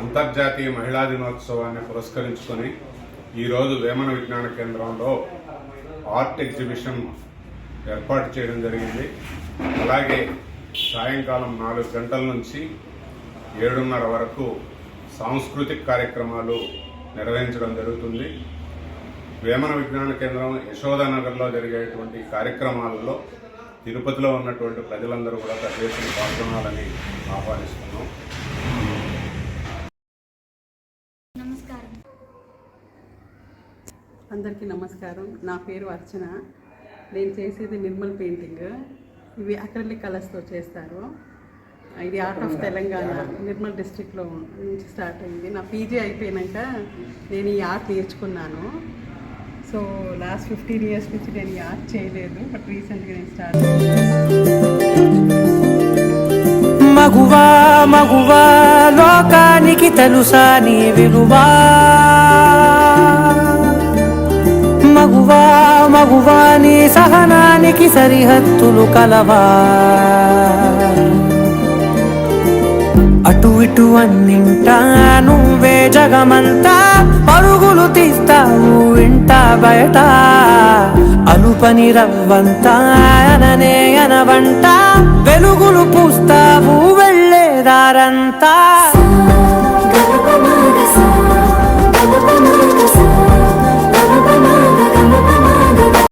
అంతర్జాతీయ మహిళా దినోత్సవాన్ని పురస్కరించుకొని ఈరోజు వేమన విజ్ఞాన కేంద్రంలో ఆర్ట్ ఎగ్జిబిషన్ ఏర్పాటు చేయడం జరిగింది. అలాగే సాయంకాలం 4 గంటల నుంచి 7:30 వరకు సాంస్కృతిక కార్యక్రమాలు నిర్వహించడం జరుగుతుంది. వేమన విజ్ఞాన కేంద్రం యశోదానగర్లో జరిగేటువంటి కార్యక్రమాలలో తిరుపతిలో ఉన్నటువంటి ప్రజలందరూ కూడా పెద్ద ఎత్తున పాల్గొనాలని ఆహ్వానిస్తున్నాం. అందరికీ నమస్కారం. నా పేరు అర్చన. నేను చేసేది నిర్మల్ పెయింటింగ్. ఇవి అక్రిలిక్ కలర్స్తో చేస్తారు. ఇది ఆర్ట్ ఆఫ్ తెలంగాణ నిర్మల్ డిస్ట్రిక్ట్లో నుంచి స్టార్ట్ అయింది. నా పీజీ అయిపోయాక నేను ఈ ఆర్ట్ నేర్చుకున్నాను. సో లాస్ట్ 15 years నుంచి నేను ఈ ఆర్ట్ చేయలేదు, బట్ రీసెంట్గా నేను స్టార్ట్ మగువా మగువా లోకానికి తెలుసా నీ విలువా, మగువా మగువా నీ సహనానికి సరిహద్దులు కలవా, అటు ఇటు అన్నింటా నువ్వే జగమంతా పరుగులు తీస్తావు ఇంట బయట, అలుపని రవ్వంతా అననే అనవంట వెలుగులు పూస్తావు వెళ్ళేదారంతా.